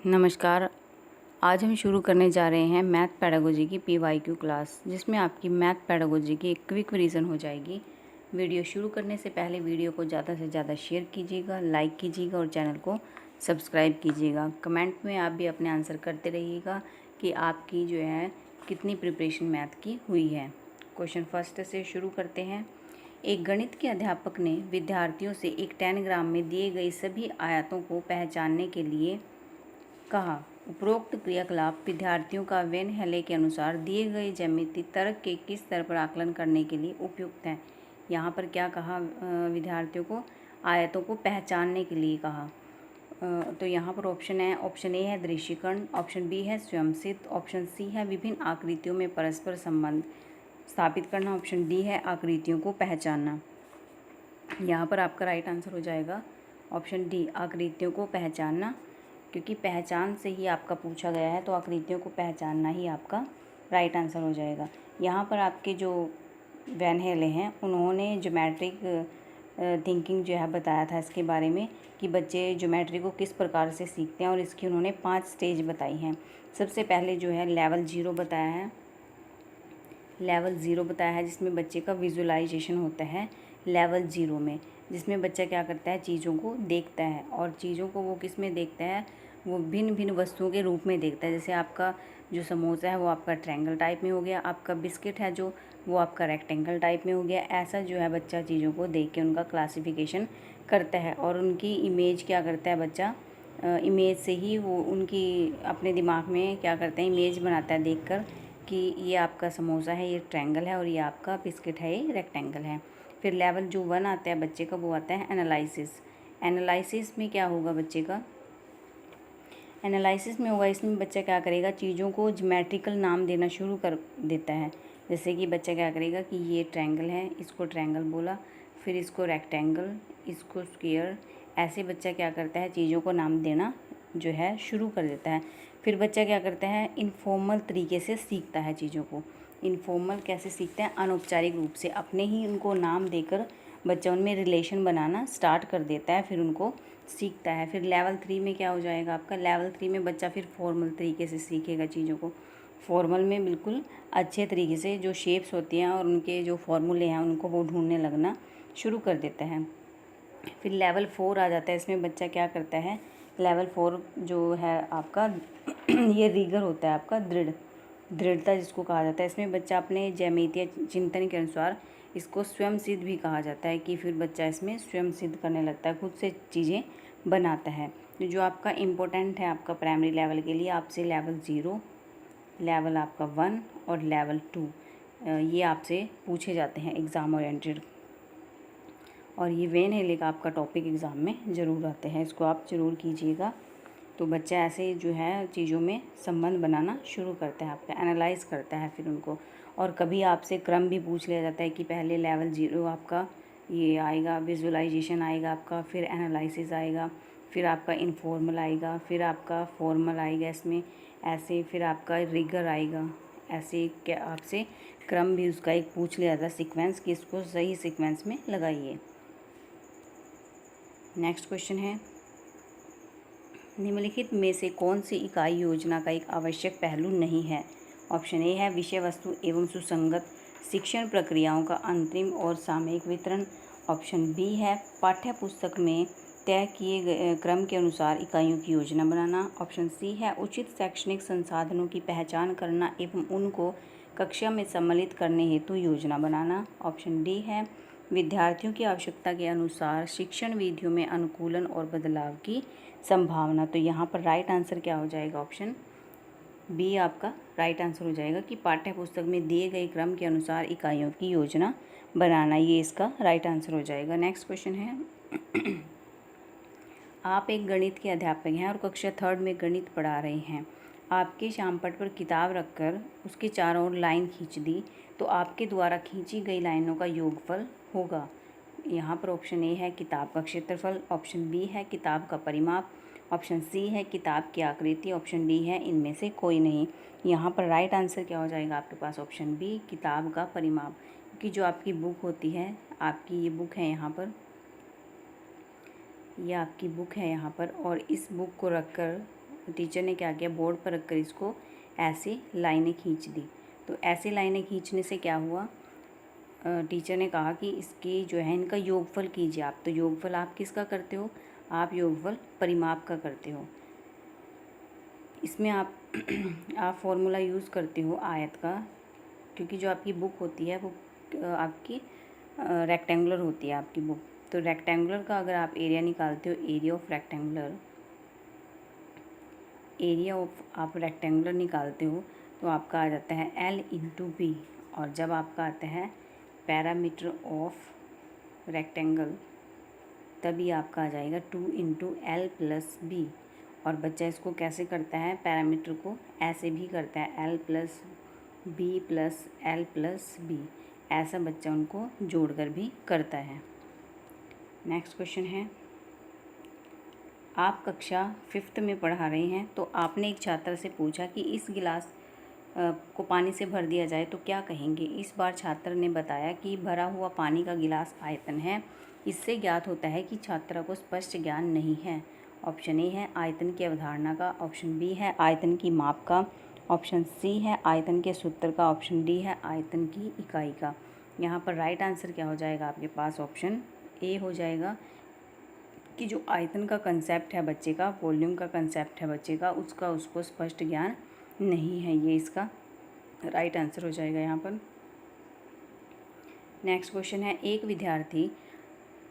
नमस्कार। आज हम शुरू करने जा रहे हैं मैथ पेडागोजी की पीवाईक्यू क्लास, जिसमें आपकी मैथ पेडागोजी की एक क्विक रीज़न हो जाएगी। वीडियो शुरू करने से पहले वीडियो को ज़्यादा से ज़्यादा शेयर कीजिएगा, लाइक कीजिएगा और चैनल को सब्सक्राइब कीजिएगा। कमेंट में आप भी अपने आंसर करते रहिएगा कि आपकी जो है कितनी प्रिपरेशन मैथ की हुई है। क्वेश्चन फर्स्ट से शुरू करते हैं। एक गणित के अध्यापक ने विद्यार्थियों से एक टेनग्राम में दिए गए सभी आयतों को पहचानने के लिए कहा। उपरोक्त क्रियाकलाप विद्यार्थियों का वेन हेले के अनुसार दिए गए ज्यामितीय तर्क के किस स्तर पर आकलन करने के लिए उपयुक्त है। यहाँ पर क्या कहा, विद्यार्थियों को आयतों को पहचानने के लिए कहा। तो यहाँ पर ऑप्शन ए है दृश्यीकरण, ऑप्शन बी है स्वयंसिद्ध, ऑप्शन सी है विभिन्न आकृतियों में परस्पर संबंध स्थापित करना, ऑप्शन डी है आकृतियों को पहचानना। यहाँ पर आपका राइट आंसर हो जाएगा ऑप्शन डी, आकृतियों को पहचानना, क्योंकि पहचान से ही आपका पूछा गया है, तो आकृतियों को पहचानना ही आपका राइट आंसर हो जाएगा। यहाँ पर आपके जो वैन हेले हैं उन्होंने ज्योमेट्रिक थिंकिंग जो है बताया था इसके बारे में कि बच्चे ज्योमेट्री को किस प्रकार से सीखते हैं, और इसकी उन्होंने 5 स्टेज बताई हैं। सबसे पहले जो है लेवल 0 बताया है, जिसमें बच्चे का विजुअलाइजेशन होता है लेवल 0 में, जिसमें बच्चा क्या करता है, चीज़ों को देखता है, और चीज़ों को वो किस में देखता है, वो भिन्न भिन्न वस्तुओं के रूप में देखता है। जैसे आपका जो समोसा है वो आपका ट्रायंगल टाइप में हो गया, आपका बिस्किट है जो वो आपका रेक्टेंगल टाइप में हो गया। ऐसा जो है बच्चा चीज़ों को देख के उनका क्लासिफिकेशन करता है, और उनकी इमेज क्या करता है बच्चा, इमेज से ही वो उनकी अपने दिमाग में क्या करते हैं, इमेज बनाता है देखकर कि ये आपका समोसा है, ये ट्रायंगल है, और ये आपका बिस्किट है, ये रेक्टेंगल है। फिर लेवल जो 1 आता है बच्चे का, वो आता है एनालिसिस में क्या होगा बच्चे का, एनालिसिस में होगा, इसमें बच्चा क्या करेगा, चीज़ों को ज्योमेट्रिकल नाम देना शुरू कर देता है। जैसे कि बच्चा क्या करेगा कि ये ट्रायंगल है, इसको ट्रायंगल बोला, फिर इसको रेक्टेंगल, इसको स्क्वायर, ऐसे बच्चा क्या करता है, चीज़ों को नाम देना जो है शुरू कर देता है। फिर बच्चा क्या करता है, इनफॉर्मल तरीके से सीखता है चीज़ों को। इनफॉर्मल कैसे सीखते हैं, अनौपचारिक रूप से अपने ही उनको नाम देकर बच्चा उनमें रिलेशन बनाना स्टार्ट कर देता है, फिर उनको सीखता है। फिर लेवल 3 में क्या हो जाएगा आपका, लेवल 3 में बच्चा फिर फॉर्मल तरीके से सीखेगा चीज़ों को। फॉर्मल में बिल्कुल अच्छे तरीके से जो शेप्स होती हैं और उनके जो फॉर्मूले हैं उनको वो ढूंढने लगना शुरू कर देता है। फिर लेवल 4 आ जाता है, इसमें बच्चा क्या करता है, लेवल 4 जो है आपका ये रीगर होता है आपका, दृढ़ता जिसको कहा जाता है। इसमें बच्चा अपने ज्यामितीय चिंतन के अनुसार, इसको स्वयं सिद्ध भी कहा जाता है, कि फिर बच्चा इसमें स्वयं सिद्ध करने लगता है, खुद से चीज़ें बनाता है। तो जो आपका इम्पोर्टेंट है आपका प्राइमरी लेवल के लिए, आपसे लेवल 0, लेवल आपका 1 और लेवल 2 ये आपसे पूछे जाते हैं एग्ज़ाम ओरिएंटेड, और ये वेन हेले का आपका टॉपिक एग्ज़ाम में ज़रूर आते हैं, इसको आप ज़रूर कीजिएगा। तो बच्चा ऐसे जो है चीज़ों में संबंध बनाना शुरू करता है, आपका एनालाइज करता है फिर उनको। और कभी आपसे क्रम भी पूछ लिया जाता है कि पहले लेवल 0 आपका ये आएगा, विजुअलाइजेशन आएगा आपका, फिर एनालिसिस आएगा, फिर आपका इनफॉर्मल आएगा, फिर आपका फॉर्मल आएगा इसमें ऐसे, फिर आपका रिगर आएगा ऐसे। क्या आपसे क्रम भी उसका एक पूछ लिया जाता है, सीक्वेंस, कि इसको सही सीक्वेंस में लगाइए। नेक्स्ट क्वेश्चन है, निम्नलिखित में से कौन सी इकाई योजना का एक आवश्यक पहलू नहीं है। ऑप्शन ए है विषय वस्तु एवं सुसंगत शिक्षण प्रक्रियाओं का अंतिम और सामयिक वितरण, ऑप्शन बी है पाठ्य पुस्तक में तय किए गए क्रम के अनुसार इकाइयों की योजना बनाना, ऑप्शन सी है उचित शैक्षणिक संसाधनों की पहचान करना एवं उनको कक्षा में सम्मिलित करने हेतु योजना बनाना, ऑप्शन डी है विद्यार्थियों की आवश्यकता के अनुसार शिक्षण विधियों में अनुकूलन और बदलाव की संभावना। तो यहाँ पर राइट आंसर क्या हो जाएगा, ऑप्शन बी आपका राइट आंसर हो जाएगा कि पाठ्य पुस्तक में दिए गए क्रम के अनुसार इकाइयों की योजना बनाना, ये इसका राइट आंसर हो जाएगा। नेक्स्ट क्वेश्चन है, आप एक गणित के अध्यापक हैं और कक्षा 3 में गणित पढ़ा रहे हैं। आपके श्यामपट्ट पर किताब रखकर उसके चारों ओर लाइन खींच दी, तो आपके द्वारा खींची गई लाइनों का योगफल होगा। यहाँ पर ऑप्शन ए है किताब का क्षेत्रफल, ऑप्शन बी है किताब का परिमाप, ऑप्शन सी है किताब की आकृति, ऑप्शन डी है इनमें से कोई नहीं। यहाँ पर राइट आंसर क्या हो जाएगा आपके पास, ऑप्शन बी किताब का परिमाप, क्योंकि जो आपकी बुक होती है, आपकी ये बुक है यहाँ पर, ये आपकी बुक है यहाँ पर, और इस बुक को रखकर टीचर ने क्या किया, बोर्ड पर रखकर इसको ऐसे लाइनें खींच दी। तो ऐसे लाइनें खींचने से क्या हुआ, टीचर ने कहा कि इसकी जो है इनका योगफल कीजिए आप। तो योगफल आप किसका करते हो, आप योगफल परिमाप का करते हो। इसमें आप आप फॉर्मूला यूज़ करते हो आयत का, क्योंकि जो आपकी बुक होती है वो आपकी रेक्टेंगुलर होती है आपकी बुक। तो रेक्टेंगुलर का अगर आप एरिया निकालते हो, एरिया ऑफ आप रेक्टेंगुलर निकालते हो तो आपका आ जाता है L/B। और जब आपका आता है पैरामीटर ऑफ रेक्टेंगल, तभी आपका आ जाएगा 2 × L+B। और बच्चा इसको कैसे करता है, पैरामीटर को ऐसे भी करता है L+B+L+B, ऐसा बच्चा उनको जोड़कर भी करता है। नेक्स्ट क्वेश्चन है, आप कक्षा 5th में पढ़ा रहे हैं, तो आपने एक छात्र से पूछा कि इस गिलास को पानी से भर दिया जाए तो क्या कहेंगे। इस बार छात्र ने बताया कि भरा हुआ पानी का गिलास आयतन है। इससे ज्ञात होता है कि छात्र को स्पष्ट ज्ञान नहीं है। ऑप्शन ए है आयतन की अवधारणा का, ऑप्शन बी है आयतन की माप का, ऑप्शन सी है आयतन के सूत्र का, ऑप्शन डी है आयतन की इकाई का। यहाँ पर राइट आंसर क्या हो जाएगा आपके पास, ऑप्शन ए हो जाएगा कि जो आयतन का कंसेप्ट है बच्चे का, वॉल्यूम का कंसेप्ट है बच्चे का, उसको स्पष्ट ज्ञान नहीं है। ये इसका राइट आंसर हो जाएगा यहाँ पर। नेक्स्ट क्वेश्चन है, एक विद्यार्थी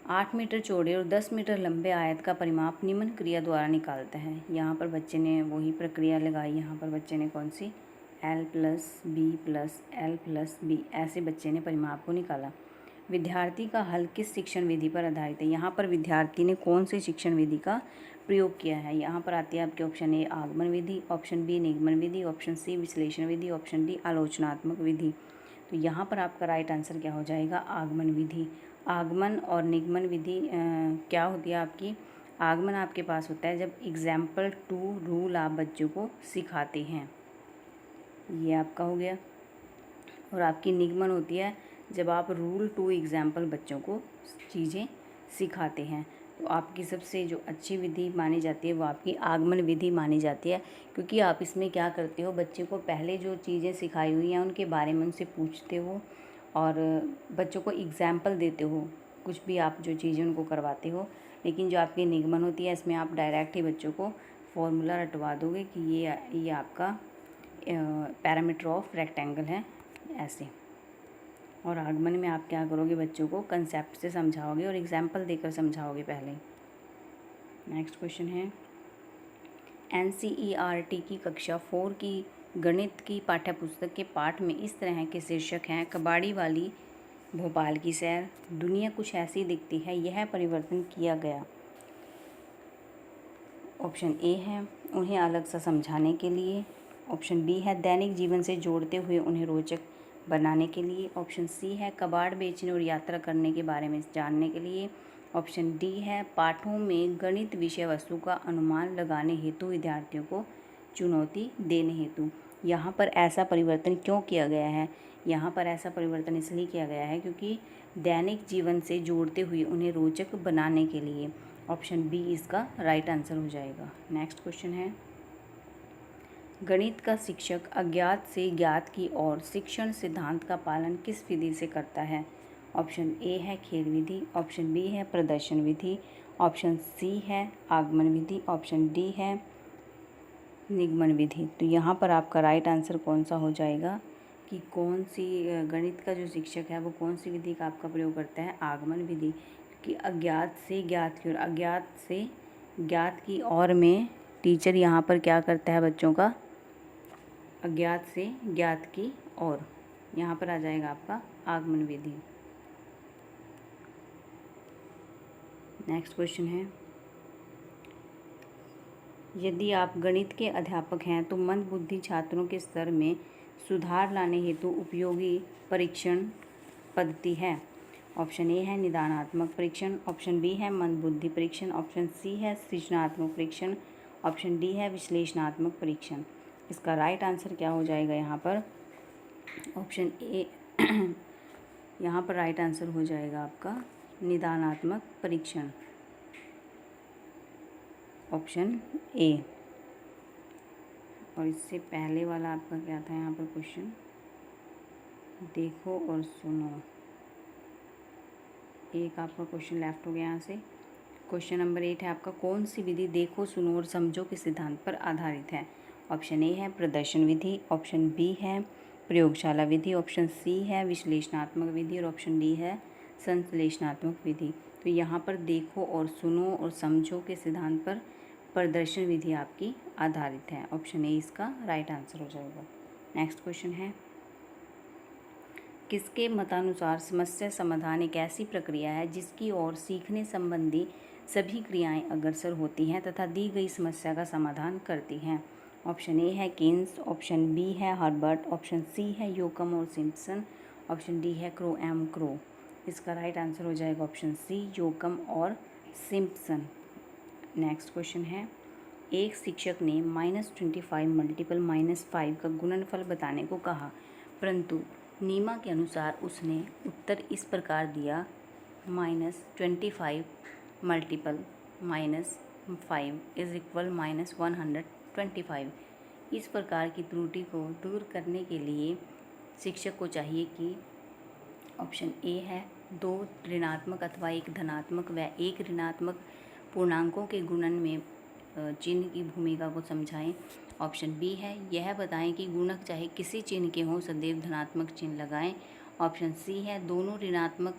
8 मीटर चौड़े और 10 मीटर लंबे आयत का परिमाप निम्न क्रिया द्वारा निकालता है। यहाँ पर बच्चे ने वही प्रक्रिया लगाई। यहाँ पर बच्चे ने कौन सी, L+B+L+B, ऐसे बच्चे ने परिमाप को निकाला। विद्यार्थी का हल किस शिक्षण विधि पर आधारित है। यहाँ पर विद्यार्थी ने कौन सी शिक्षण विधि का प्रयोग किया है। यहाँ पर आती है आपके ऑप्शन ए आगमन विधि, ऑप्शन बी निगमन विधि, ऑप्शन सी विश्लेषण विधि, ऑप्शन डी आलोचनात्मक विधि। तो यहाँ पर आपका राइट आंसर क्या हो जाएगा, आगमन विधि। आगमन और निगमन विधि क्या होती है आपकी, आगमन आपके पास होता है जब एग्जाम्पल 2 रूल आप बच्चों को सिखाते हैं, ये आपका हो गया। और आपकी निगमन होती है जब आप रूल 2 एग्जाम्पल बच्चों को चीज़ें सिखाते हैं। तो आपकी सबसे जो अच्छी विधि मानी जाती है वो आपकी आगमन विधि मानी जाती है, क्योंकि आप इसमें क्या करते हो, बच्चे को पहले जो चीज़ें सिखाई हुई हैं उनके बारे में उनसे पूछते हो और बच्चों को एग्जाम्पल देते हो, कुछ भी आप जो चीज़ें उनको करवाते हो। लेकिन जो आपकी निगमन होती है इसमें आप डायरेक्ट ही बच्चों को फॉर्मूला रटवा दोगे कि ये आपका पैरामीटर ऑफ रेक्टेंगल है ऐसे। और आगमन में आप क्या करोगे, बच्चों को कंसेप्ट से समझाओगे और एग्जाम्पल देकर समझाओगे पहले। नेक्स्ट क्वेश्चन है, NCERT की कक्षा 4 की गणित की पाठ्यपुस्तक के पाठ में इस तरह के शीर्षक हैं, कबाड़ी वाली भोपाल की सैर, दुनिया कुछ ऐसी दिखती है, यह परिवर्तन किया गया। ऑप्शन ए है उन्हें अलग सा समझाने के लिए, ऑप्शन बी है दैनिक जीवन से जोड़ते हुए उन्हें रोचक बनाने के लिए, ऑप्शन सी है कबाड़ बेचने और यात्रा करने के बारे में जानने के लिए, ऑप्शन डी है पाठों में गणित विषय वस्तु का अनुमान लगाने हेतु विद्यार्थियों को चुनौती देने हेतु। यहाँ पर ऐसा परिवर्तन क्यों किया गया है, यहाँ पर ऐसा परिवर्तन इसलिए किया गया है क्योंकि दैनिक जीवन से जोड़ते हुए उन्हें रोचक बनाने के लिए। ऑप्शन बी इसका राइट आंसर हो जाएगा। नेक्स्ट क्वेश्चन है, गणित का शिक्षक अज्ञात से ज्ञात की ओर शिक्षण सिद्धांत का पालन किस विधि से करता है। ऑप्शन ए है खेल विधि, ऑप्शन बी है प्रदर्शन विधि, ऑप्शन सी है आगमन विधि, ऑप्शन डी है निगमन विधि। तो यहाँ पर आपका राइट आंसर कौन सा हो जाएगा कि कौन सी गणित का जो शिक्षक है वो कौन सी विधि का आपका प्रयोग करता है, आगमन विधि। कि अज्ञात से ज्ञात की ओर, अज्ञात से ज्ञात की ओर में टीचर यहाँ पर क्या करता है बच्चों का, अज्ञात से ज्ञात की ओर, यहाँ पर आ जाएगा आपका आगमन विधि। नेक्स्ट क्वेश्चन है, यदि आप गणित के अध्यापक हैं तो मंदबुद्धि छात्रों के स्तर में सुधार लाने हेतु उपयोगी परीक्षण पद्धति है। ऑप्शन ए है निदानात्मक परीक्षण, ऑप्शन बी है मंदबुद्धि परीक्षण, ऑप्शन सी है सृजनात्मक परीक्षण, ऑप्शन डी है विश्लेषणात्मक परीक्षण। इसका राइट आंसर क्या हो जाएगा यहाँ पर, ऑप्शन ए यहाँ पर राइट आंसर हो जाएगा आपका निदानात्मक परीक्षण, ऑप्शन ए। और इससे पहले वाला आपका क्या था यहाँ पर क्वेश्चन, देखो और सुनो। एक आपका क्वेश्चन लेफ्ट हो गया यहाँ से। क्वेश्चन नंबर 8 है आपका, कौन सी विधि देखो सुनो और समझो के सिद्धांत पर आधारित है। ऑप्शन ए है प्रदर्शन विधि, ऑप्शन बी है प्रयोगशाला विधि, ऑप्शन सी है विश्लेषणात्मक विधि और ऑप्शन डी है संश्लेषणात्मक विधि। तो यहाँ पर देखो और सुनो और समझो के सिद्धांत पर प्रदर्शन विधि आपकी आधारित है। ऑप्शन ए इसका राइट आंसर हो जाएगा। नेक्स्ट क्वेश्चन है, किसके मतानुसार समस्या समाधान एक ऐसी प्रक्रिया है जिसकी ओर सीखने संबंधी सभी क्रियाएं अग्रसर होती हैं तथा दी गई समस्या का समाधान करती हैं। ऑप्शन ए है केन्स, ऑप्शन बी है हर्बर्ट, ऑप्शन सी है योकम और सिम्पसन, ऑप्शन डी है क्रो। इसका राइट आंसर हो जाएगा ऑप्शन सी योकम और सिम्पसन। नेक्स्ट क्वेश्चन है, एक शिक्षक ने -25 मल्टीपल -5 का गुणनफल बताने को कहा, परंतु नीमा के अनुसार उसने उत्तर इस प्रकार दिया, -25 मल्टीपल -5 इज इक्वल -125। इस प्रकार की त्रुटि को दूर करने के लिए शिक्षक को चाहिए कि ऑप्शन ए है 2 ऋणात्मक अथवा 1 धनात्मक व 1 ऋणात्मक पूर्णांकों के गुणन में चिन्ह की भूमिका को समझाएं। ऑप्शन बी है यह बताएं कि गुणक चाहे किसी चिन्ह के हों सदैव धनात्मक चिन्ह लगाएं। ऑप्शन सी है दोनों ऋणात्मक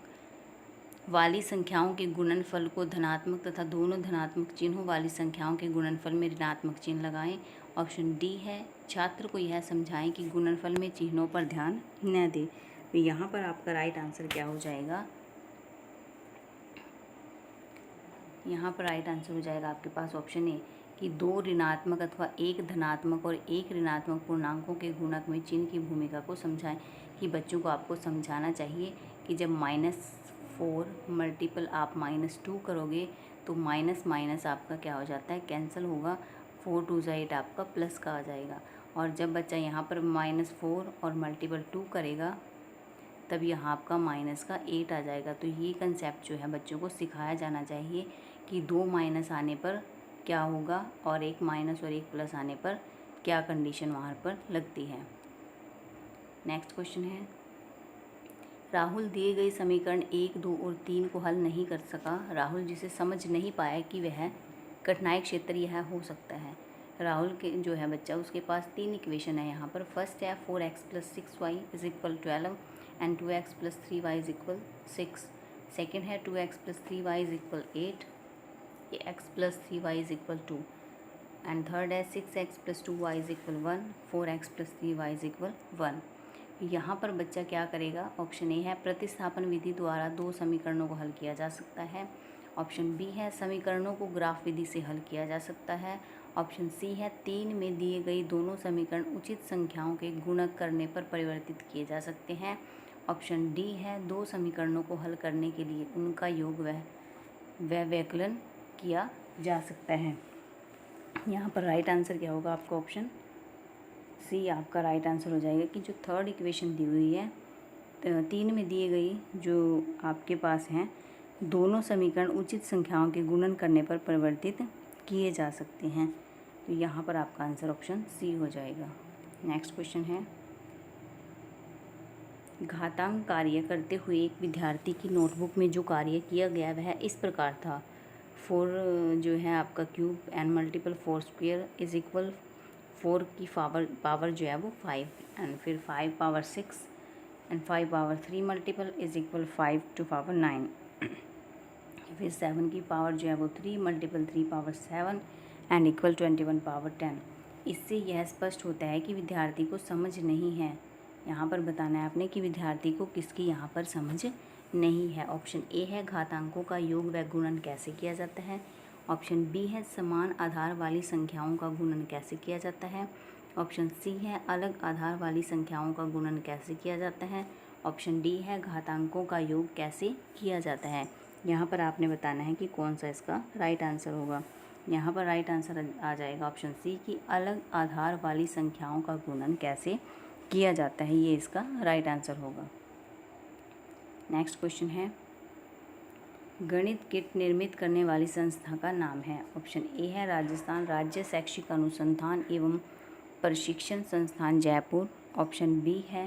वाली संख्याओं के गुणनफल को धनात्मक तथा दोनों धनात्मक चिन्हों वाली संख्याओं के गुणनफल में ऋणात्मक चिन्ह लगाएं। ऑप्शन डी है छात्र को यह समझाएं कि गुणनफल में चिन्हों पर ध्यान न दें। तो यहाँ पर आपका राइट आंसर क्या हो जाएगा, यहाँ पर राइट आंसर हो जाएगा आपके पास ऑप्शन ए कि 2 ऋणात्मक अथवा 1 धनात्मक और 1 ऋणात्मक पूर्णांकों के गुणक में चिन्ह की भूमिका को समझाएं। कि बच्चों को आपको समझाना चाहिए कि जब -4 मल्टीपल आप -2 करोगे तो माइनस आपका क्या हो जाता है, कैंसिल होगा, 4 2 8 आपका प्लस का आ जाएगा। और जब बच्चा यहाँ पर -4 और मल्टीपल 2 करेगा तब यहाँ आपका माइनस का 8 आ जाएगा। तो ये कंसेप्ट जो है बच्चों को सिखाया जाना चाहिए कि 2 माइनस आने पर क्या होगा और 1 माइनस और 1 प्लस आने पर क्या कंडीशन वहाँ पर लगती है। नेक्स्ट क्वेश्चन है, राहुल दिए गए समीकरण 1, 2 और 3 को हल नहीं कर सका। राहुल जिसे समझ नहीं पाया कि वह कठिनाई क्षेत्र यह हो सकता है। राहुल के जो है बच्चा उसके पास 3 इक्वेशन है यहाँ पर। फर्स्ट है 4x + 6y = 12 and 2x + 3y = 6। Second है 2x + 3y = 8, x + 3y = 2 and third है 6x + 2y = 1, 4x + 3y = 1। यहाँ पर बच्चा क्या करेगा, ऑप्शन ए है प्रतिस्थापन विधि द्वारा 2 समीकरणों को हल किया जा सकता है। ऑप्शन बी है समीकरणों को ग्राफ विधि से हल किया जा सकता है। ऑप्शन सी है 3 में दिए गई दोनों समीकरण उचित संख्याओं के गुणक करने पर परिवर्तित किए जा सकते हैं। ऑप्शन डी है 2 समीकरणों को हल करने के लिए उनका योग व व्यवकलन किया जा सकता है। यहाँ पर राइट आंसर क्या होगा आपका, ऑप्शन सी आपका राइट आंसर हो जाएगा कि जो थर्ड इक्वेशन दी हुई है 3 में दिए गई जो आपके पास हैं दोनों समीकरण उचित संख्याओं के गुणन करने पर परिवर्तित किए जा सकते हैं। तो यहाँ पर आपका आंसर ऑप्शन सी हो जाएगा। नेक्स्ट क्वेश्चन है, घातांक कार्य करते हुए एक विद्यार्थी की नोटबुक में जो कार्य किया गया वह इस प्रकार था। 4 जो है आपका cube and multiple 4 square is equal 4 की पावर जो है वो 5 एंड फिर 5 power 6 and 5 power 3 multiple is equal 5 to power 9 फिर 7 की पावर जो है वो 3 multiple 3 power 7 and equal 21 power 10। इससे यह स्पष्ट होता है कि विद्यार्थी को समझ नहीं है। यहाँ पर बताना है आपने कि विद्यार्थी को किसकी यहाँ पर समझ नहीं है। ऑप्शन ए है घातांकों का योग व गुणन कैसे किया जाता है। ऑप्शन बी है समान आधार वाली संख्याओं का गुणन कैसे किया जाता है। ऑप्शन सी है अलग आधार वाली संख्याओं का गुणन कैसे किया जाता है। ऑप्शन डी है घातांकों का योग कैसे किया जाता है। यहाँ पर आपने बताना है कि कौन सा इसका राइट आंसर होगा। यहाँ पर राइट आंसर आ जाएगा ऑप्शन सी कि अलग आधार वाली संख्याओं का गुणन कैसे किया जाता है, ये इसका राइट आंसर होगा। नेक्स्ट क्वेश्चन है, गणित किट निर्मित करने वाली संस्था का नाम है। ऑप्शन ए है राजस्थान राज्य शैक्षिक अनुसंधान एवं प्रशिक्षण संस्थान जयपुर, ऑप्शन बी है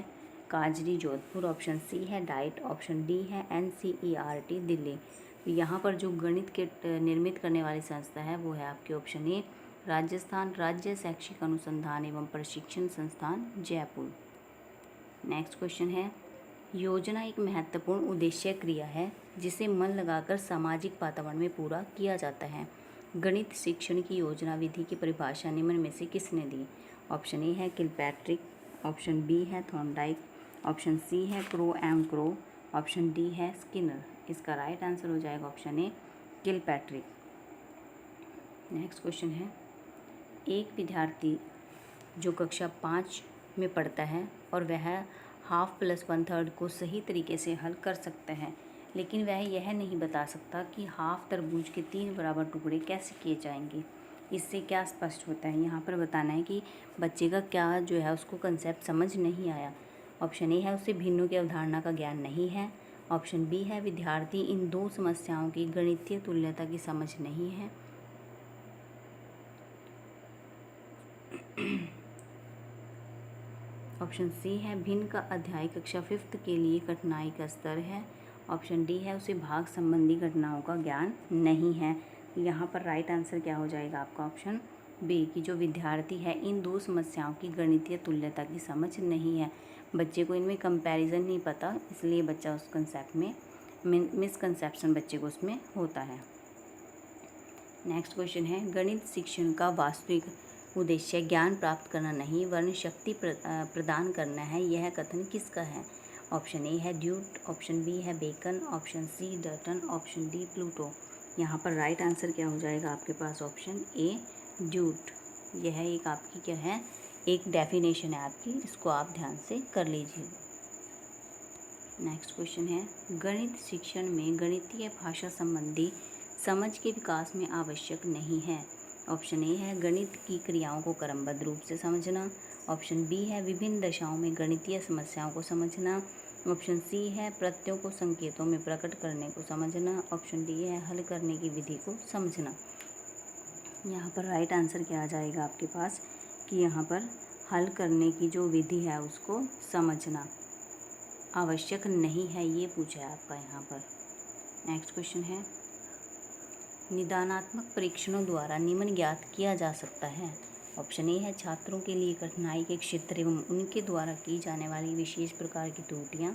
काजरी जोधपुर, ऑप्शन सी है डाइट, ऑप्शन डी है NCERT दिल्ली। तो यहाँ पर जो गणित के निर्मित करने वाली संस्था है वो है आपके ऑप्शन ए राजस्थान राज्य शैक्षिक अनुसंधान एवं प्रशिक्षण संस्थान जयपुर। नेक्स्ट क्वेश्चन है, योजना एक महत्वपूर्ण उद्देश्य क्रिया है जिसे मन लगाकर सामाजिक वातावरण में पूरा किया जाता है। गणित शिक्षण की योजना विधि की परिभाषा निम्न में से किसने दी? ऑप्शन ए है किलपैट्रिक, ऑप्शन बी है थॉर्नडाइक, ऑप्शन सी है crow and crow, option D है स्किनर। इसका राइट आंसर हो जाएगा option A Kilpatrick. Next question है, एक विद्यार्थी जो कक्षा 5 में पढ़ता है और वह हाफ प्लस 1/3 को सही तरीके से हल कर सकता है, लेकिन वह यह नहीं बता सकता कि हाफ तरबूज के 3 बराबर टुकड़े कैसे किए जाएंगे। इससे क्या स्पष्ट होता है? यहाँ पर बताना है कि बच्चे का क्या जो है उसको कंसेप्ट समझ नहीं आया। ऑप्शन ए है उसे भिन्नों की अवधारणा का ज्ञान नहीं है, ऑप्शन बी है विद्यार्थी इन दो समस्याओं की गणितीय तुल्यता की समझ नहीं है, ऑप्शन सी है भिन्न का अध्याय कक्षा 5th के लिए कठिनाई का स्तर है, ऑप्शन डी है उसे भाग संबंधी घटनाओं का ज्ञान नहीं है। यहाँ पर राइट आंसर क्या हो जाएगा आपका ऑप्शन बी कि जो विद्यार्थी है इन दो समस्याओं की गणितीय तुल्यता की समझ नहीं है। बच्चे को इनमें कंपैरिजन नहीं पता, इसलिए बच्चा उस कंसेप्ट में मिसकंसेप्शन बच्चे को उसमें होता है। नेक्स्ट क्वेश्चन है, गणित शिक्षण का वास्तविक उद्देश्य ज्ञान प्राप्त करना नहीं वरन शक्ति प्रदान करना है, यह कथन किसका है? ऑप्शन ए है ड्यूट, ऑप्शन बी है बेकन, ऑप्शन सी डर्टन, ऑप्शन डी प्लूटो। यहाँ पर राइट आंसर क्या हो जाएगा आपके पास? Option A duet. यह एक आपकी क्या है, एक डेफिनेशन है आपकी, इसको आप ध्यान से कर लीजिए। नेक्स्ट क्वेश्चन है, गणित शिक्षण में गणितीय भाषा संबंधी समझ के विकास में आवश्यक नहीं है। ऑप्शन ए है गणित की क्रियाओं को क्रमबद्ध रूप से समझना, ऑप्शन बी है विभिन्न दशाओं में गणितीय समस्याओं को समझना, ऑप्शन सी है प्रत्ययों को संकेतों में प्रकट करने को समझना, ऑप्शन डी है हल करने की विधि को समझना। यहाँ पर राइट आंसर क्या आ जाएगा आपके पास कि यहाँ पर हल करने की जो विधि है उसको समझना आवश्यक नहीं है, ये पूछा है आपका यहाँ पर। नेक्स्ट क्वेश्चन है, निदानात्मक परीक्षणों द्वारा निम्न ज्ञात किया जा सकता है। ऑप्शन ए है छात्रों के लिए कठिनाई के क्षेत्र एवं उनके द्वारा की जाने वाली विशेष प्रकार की त्रुटियाँ,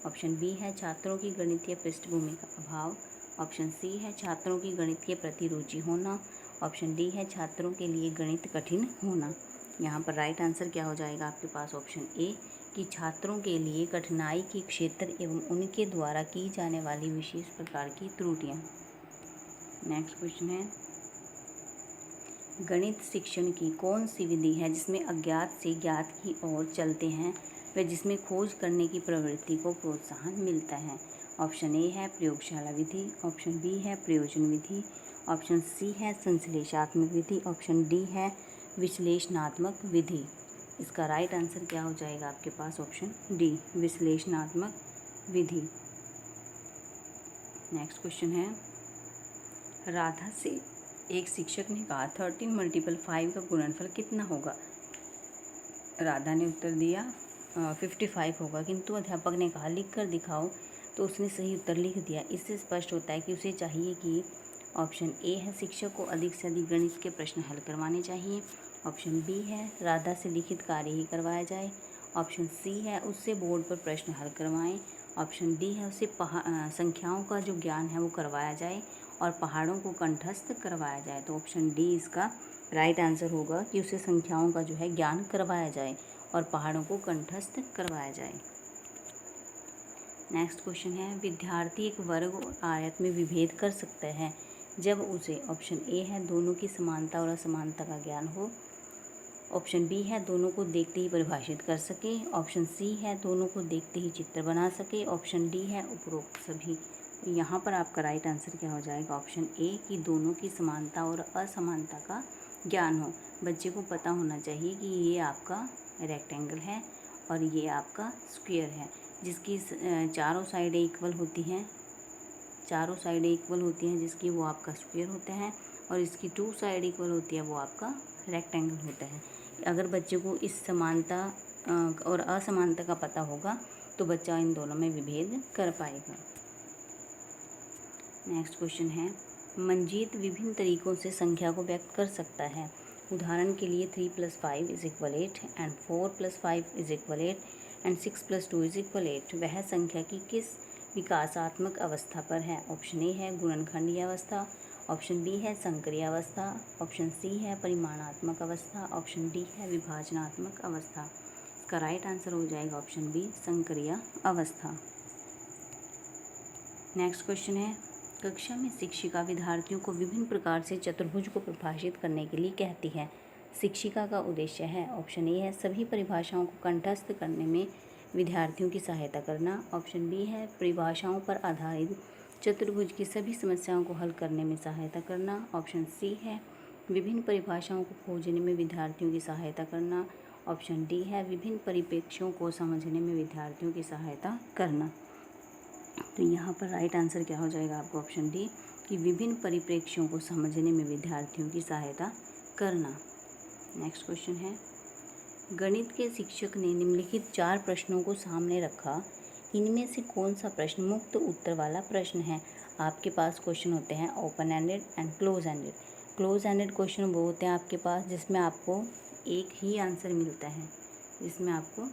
ऑप्शन बी है छात्रों की गणितीय पृष्ठभूमि का अभाव, ऑप्शन सी है छात्रों की गणित के प्रति रुचि होना, ऑप्शन डी है छात्रों के लिए गणित कठिन होना। यहाँ पर राइट आंसर क्या हो जाएगा आपके पास? ऑप्शन ए कि छात्रों के लिए कठिनाई के क्षेत्र एवं उनके द्वारा की जाने वाली विशेष प्रकार की त्रुटियाँ। नेक्स्ट क्वेश्चन है, गणित शिक्षण की कौन सी विधि है जिसमें अज्ञात से ज्ञात की ओर चलते हैं व जिसमें खोज करने की प्रवृत्ति को प्रोत्साहन मिलता है? ऑप्शन ए है प्रयोगशाला विधि, ऑप्शन बी है प्रयोजन विधि, ऑप्शन सी है संश्लेषात्मक विधि, ऑप्शन डी है विश्लेषणात्मक विधि। इसका राइट आंसर क्या हो जाएगा आपके पास? ऑप्शन डी विश्लेषणात्मक विधि। नेक्स्ट क्वेश्चन है, राधा से एक शिक्षक ने कहा 13 × 5 का गुणनफल कितना होगा? राधा ने उत्तर दिया 55 होगा, किंतु अध्यापक ने कहा लिख कर दिखाओ, तो उसने सही उत्तर लिख दिया। इससे स्पष्ट होता है कि उसे चाहिए कि ऑप्शन ए है शिक्षक को अधिक से अधिक गणित के प्रश्न हल करवाने चाहिए, ऑप्शन बी है राधा से लिखित कार्य ही करवाया जाए, ऑप्शन सी है उससे बोर्ड पर प्रश्न हल करवाएं, ऑप्शन डी है उसे संख्याओं का जो ज्ञान है वो करवाया जाए और पहाड़ों को कंठस्थ करवाया जाए। तो ऑप्शन डी इसका राइट आंसर होगा कि उसे संख्याओं का जो है ज्ञान करवाया जाए और पहाड़ों को कंठस्थ करवाया जाए। नेक्स्ट क्वेश्चन है, विद्यार्थी एक वर्ग और आयत में विभेद कर सकता है जब उसे ऑप्शन ए है दोनों की समानता और असमानता का ज्ञान हो, ऑप्शन बी है दोनों को देखते ही परिभाषित कर सके, ऑप्शन सी है दोनों को देखते ही चित्र बना सके, ऑप्शन डी है उपरोक्त सभी। यहाँ पर आपका राइट आंसर क्या हो जाएगा? ऑप्शन ए कि दोनों की समानता और असमानता का ज्ञान हो। बच्चे को पता होना चाहिए कि ये आपका रेक्टेंगल है और ये आपका स्क्वायर है, जिसकी चारों साइडें इक्वल होती हैं, जिसकी वो आपका स्क्वायर होता है, और इसकी 2 साइड इक्वल होती है वो आपका रेक्टेंगल होता है। अगर बच्चे को इस समानता और असमानता का पता होगा तो बच्चा इन दोनों में विभेद कर पाएगा। नेक्स्ट क्वेश्चन है, मंजीत विभिन्न तरीकों से संख्या को व्यक्त कर सकता है। उदाहरण के लिए 3 + 5 = 8 एंड 4 + 5 = 8 एंड 6 + 2 = 8 वह संख्या की किस विकासात्मक अवस्था पर है। ऑप्शन ए है गुणनखंडीय अवस्था, ऑप्शन बी है संकरीय अवस्था, ऑप्शन सी है परिमाणात्मक अवस्था, ऑप्शन डी है विभाजनात्मक अवस्था। इसका राइट आंसर हो जाएगा ऑप्शन बी संकरीय अवस्था। नेक्स्ट क्वेश्चन है, कक्षा में शिक्षिका विद्यार्थियों को विभिन्न प्रकार से चतुर्भुज को परिभाषित करने के लिए कहती है। शिक्षिका का उद्देश्य है। ऑप्शन ए है सभी परिभाषाओं को कंठस्थ करने में विद्यार्थियों की सहायता करना, ऑप्शन बी है परिभाषाओं पर आधारित चतुर्भुज की सभी समस्याओं को हल करने में सहायता करना, ऑप्शन सी है विभिन्न परिभाषाओं को खोजने में विद्यार्थियों की सहायता करना, ऑप्शन डी है विभिन्न परिप्रेक्ष्यों को समझने में विद्यार्थियों की सहायता करना। तो यहाँ पर राइट आंसर क्या हो जाएगा आपको ऑप्शन डी कि विभिन्न परिप्रेक्ष्यों को समझने में विद्यार्थियों की सहायता करना। नेक्स्ट क्वेश्चन है, गणित के शिक्षक ने निम्नलिखित 4 प्रश्नों को सामने रखा, इनमें से कौन सा प्रश्न मुक्त उत्तर वाला प्रश्न है। आपके पास क्वेश्चन होते हैं open ended and close ended. Close ended question वो होते हैं आपके पास जिसमें आपको एक ही आंसर मिलता है, जिसमें आपको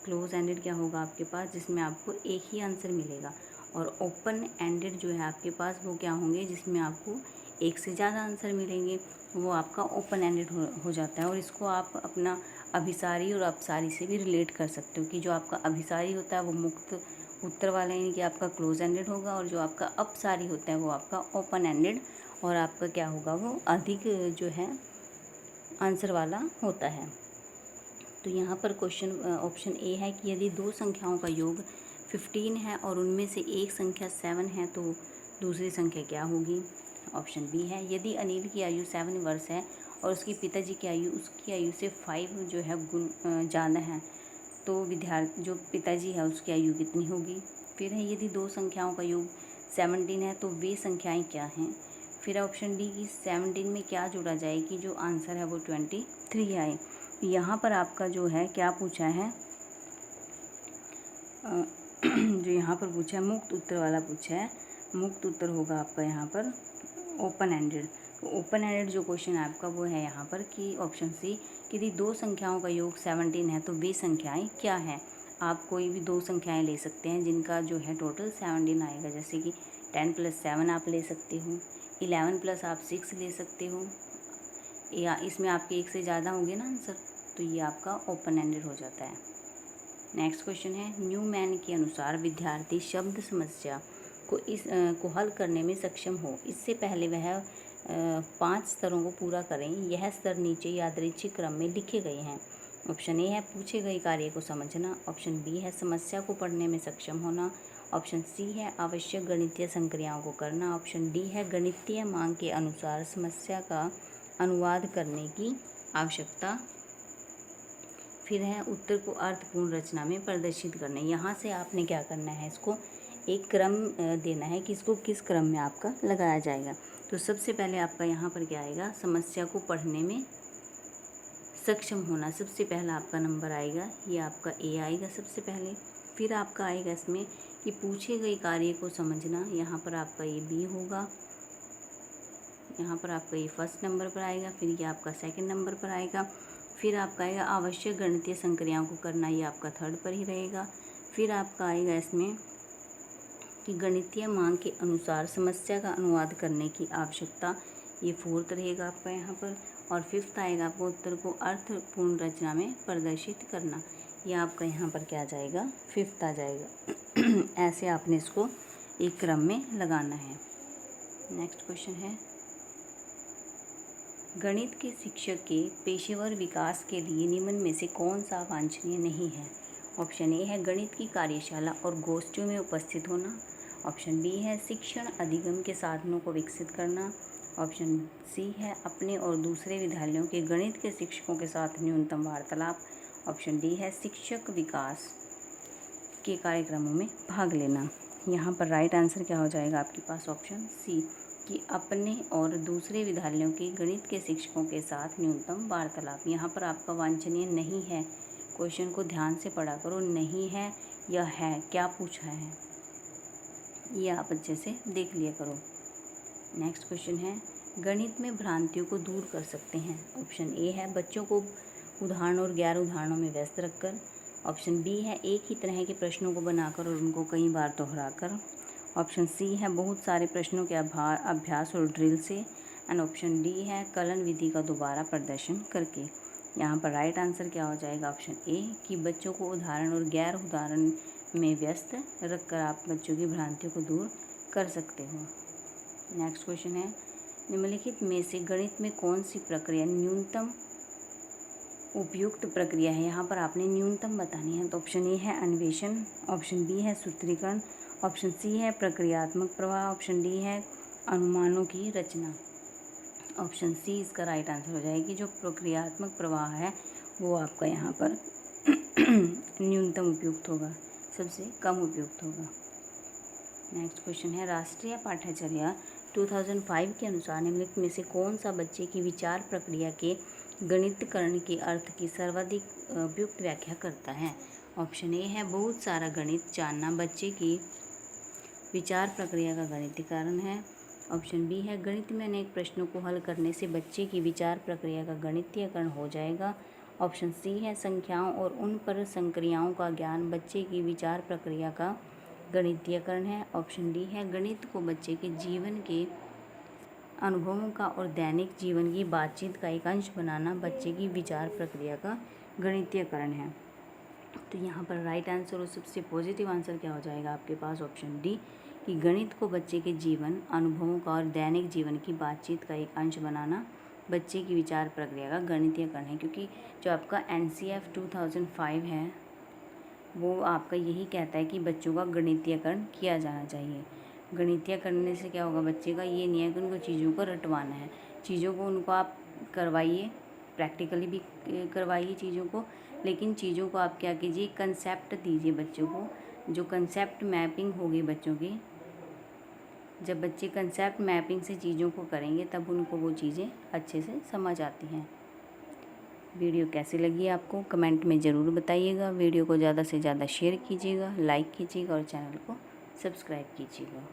क्लोज एंडेड क्या होगा आपके पास जिसमें आपको एक ही आंसर मिलेगा। और ओपन एंडेड जो है आपके पास वो क्या होंगे जिसमें आपको एक से ज़्यादा आंसर मिलेंगे, वो आपका ओपन एंडेड हो जाता है। और इसको आप अपना अभिसारी और अपसारी से भी रिलेट कर सकते हो कि जो आपका अभिसारी होता है वो मुक्त उत्तर वाला यानी कि आपका क्लोज एंडेड होगा, और जो आपका अपसारी होता है वो आपका ओपन एंडेड और आपका क्या होगा वो अधिक जो है आंसर वाला होता है। तो यहाँ पर क्वेश्चन ऑप्शन ए है कि यदि 2 संख्याओं का योग 15 है और उनमें से एक संख्या 7 है तो दूसरी संख्या क्या होगी। ऑप्शन बी है यदि अनिल की आयु 7 वर्ष है और उसके पिताजी की आयु उसकी आयु से 5 जो है गुण ज़्यादा है तो विद्यार्थी जो पिताजी है उसकी आयु कितनी होगी। फिर है यदि 2 संख्याओं का योग 17 है तो वे संख्याएं क्या हैं। फिर ऑप्शन डी की 17 में क्या जोड़ा जाए कि जो आंसर है वो 23 आए। यहाँ पर आपका जो है क्या पूछा है जो यहाँ पर पूछा है मुक्त उत्तर वाला पूछा है। मुक्त उत्तर होगा आपका यहाँ पर ओपन एंडेड। तो ओपन एंडेड जो क्वेश्चन है आपका वो है यहाँ पर कि ऑप्शन सी कि यदि 2 संख्याओं का योग 17 है तो वे संख्याएं क्या हैं। आप कोई भी 2 संख्याएं ले सकते हैं जिनका जो है टोटल 17 आएगा, जैसे कि 10 + 7 आप ले सकते हो, 11 + आप 6 ले सकते हो, या इसमें आपके एक से ज़्यादा होंगे ना आंसर, तो ये आपका ओपन एंडेड हो जाता है। नेक्स्ट क्वेश्चन है, न्यूमैन के अनुसार विद्यार्थी शब्द समस्या को हल करने में सक्षम हो इससे पहले वह 5 स्तरों को पूरा करें। यह स्तर नीचे यादृच्छिक क्रम में लिखे गए हैं। ऑप्शन ए है पूछे गए कार्य को समझना, ऑप्शन बी है समस्या को पढ़ने में सक्षम होना, ऑप्शन सी है आवश्यक गणितीय संक्रियाओं को करना, ऑप्शन डी है गणितीय मांग के अनुसार समस्या का अनुवाद करने की आवश्यकता। फिर है उत्तर को अर्थपूर्ण रचना में प्रदर्शित करना। यहाँ से आपने क्या करना है, इसको एक क्रम देना है कि इसको किस क्रम में आपका लगाया जाएगा। तो सबसे पहले आपका यहाँ पर क्या आएगा, समस्या को पढ़ने में सक्षम होना सबसे पहला आपका नंबर आएगा, ये आपका ए आएगा सबसे पहले। फिर आपका आएगा इसमें कि पूछे गए कार्य को समझना, यहाँ पर आपका ये बी होगा, यहाँ पर आपका ये फर्स्ट नंबर पर आएगा, फिर ये आपका सेकंड नंबर पर आएगा। फिर आपका आएगा आवश्यक गणितीय संक्रियाओं को करना, ये आपका थर्ड पर ही रहेगा। फिर आपका आएगा इसमें कि गणितीय मांग के अनुसार समस्या का अनुवाद करने की आवश्यकता, ये फोर्थ रहेगा आपका यहाँ पर। और फिफ्थ आएगा आपको उत्तर को अर्थपूर्ण रचना में प्रदर्शित करना, यह आपका यहाँ पर क्या आ जाएगा, फिफ्थ आ जाएगा। ऐसे आपने इसको एक क्रम में लगाना है। नेक्स्ट क्वेश्चन है, गणित के शिक्षक के पेशेवर विकास के लिए निम्न में से कौन सा वांछनीय नहीं है। ऑप्शन ए है गणित की कार्यशाला और गोष्ठियों में उपस्थित होना, ऑप्शन बी है शिक्षण अधिगम के साधनों को विकसित करना, ऑप्शन सी है अपने और दूसरे विद्यालयों के गणित के शिक्षकों के साथ न्यूनतम वार्तालाप, ऑप्शन डी है शिक्षक विकास के कार्यक्रमों में भाग लेना। यहाँ पर राइट आंसर क्या हो जाएगा आपके पास, ऑप्शन सी कि अपने और दूसरे विद्यालयों के गणित के शिक्षकों के साथ न्यूनतम वार्तालाप। यहाँ पर आपका वांछनीय नहीं है, क्वेश्चन को ध्यान से पढ़ा करो। नहीं है या है, क्या पूछा है ये आप अच्छे से देख लिया करो। नेक्स्ट क्वेश्चन है, गणित में भ्रांतियों को दूर कर सकते हैं। ऑप्शन ए है बच्चों को उदाहरण और गैर उदाहरणों में व्यस्त रखकर। ऑप्शन बी है एक ही तरह के प्रश्नों को बनाकर और उनको कई बार दोहराकर। ऑप्शन सी है बहुत सारे प्रश्नों के अभ्यास और ड्रिल से। एंड ऑप्शन डी है कलन विधि का दोबारा प्रदर्शन करके। यहाँ पर राइट आंसर क्या हो जाएगा? ऑप्शन ए कि बच्चों को उदाहरण और गैर उदाहरण में व्यस्त रखकर आप बच्चों की भ्रांतियों को दूर कर सकते हो। नेक्स्ट क्वेश्चन है, निम्नलिखित में से गणित में कौन सी प्रक्रिया न्यूनतम उपयुक्त प्रक्रिया है? यहाँ पर आपने न्यूनतम बतानी है। तो ऑप्शन ए है अन्वेषण, ऑप्शन बी है सूत्रीकरण, ऑप्शन सी है प्रक्रियात्मक प्रवाह, ऑप्शन डी है अनुमानों की रचना। ऑप्शन सी इसका राइट आंसर हो जाएगी। जो प्रक्रियात्मक प्रवाह है वो आपका यहाँ पर न्यूनतम उपयुक्त होगा, सबसे कम उपयुक्त होगा। नेक्स्ट क्वेश्चन है, राष्ट्रीय पाठ्यचर्या 2005 के अनुसार निम्नलिखित में से कौन सा बच्चे की विचार प्रक्रिया के गणितकरण के अर्थ की सर्वाधिक उपयुक्त व्याख्या करता है? ऑप्शन ए है बहुत सारा गणित जानना बच्चे की विचार प्रक्रिया का गणितीकरण है। ऑप्शन बी है गणित में अनेक प्रश्नों को हल करने से बच्चे की विचार प्रक्रिया का गणितीयकरण हो जाएगा। ऑप्शन सी है संख्याओं और उन पर संक्रियाओं का ज्ञान बच्चे की विचार प्रक्रिया का गणितीयकरण है। ऑप्शन डी है गणित को बच्चे के जीवन के अनुभवों का और दैनिक जीवन की बातचीत का एक अंश बनाना बच्चे की विचार प्रक्रिया का गणितीयकरण है। तो यहाँ पर राइट आंसर और सबसे पॉजिटिव आंसर क्या हो जाएगा आपके पास? ऑप्शन डी कि गणित को बच्चे के जीवन अनुभवों का और दैनिक जीवन की बातचीत का एक अंश बनाना बच्चे की विचार प्रक्रिया का गणितीयकरण है। क्योंकि जो आपका NCF 2005 है वो आपका यही कहता है कि बच्चों का गणितीयकरण किया जाना चाहिए। गणितीय करने से क्या होगा? बच्चे का ये नहीं है कि उनको चीज़ों को रटवाना है, चीज़ों को उनको आप करवाइए, प्रैक्टिकली भी करवाइए चीज़ों को, लेकिन चीज़ों को आप क्या कीजिए, कंसेप्ट दीजिए बच्चों को। जो कंसेप्ट मैपिंग होगी बच्चों की, जब बच्चे कंसेप्ट मैपिंग से चीज़ों को करेंगे तब उनको वो चीज़ें अच्छे से समझ आती हैं। वीडियो कैसी लगी आपको कमेंट में ज़रूर बताइएगा। वीडियो को ज़्यादा से ज़्यादा शेयर कीजिएगा, लाइक कीजिएगा और चैनल को सब्सक्राइब कीजिएगा।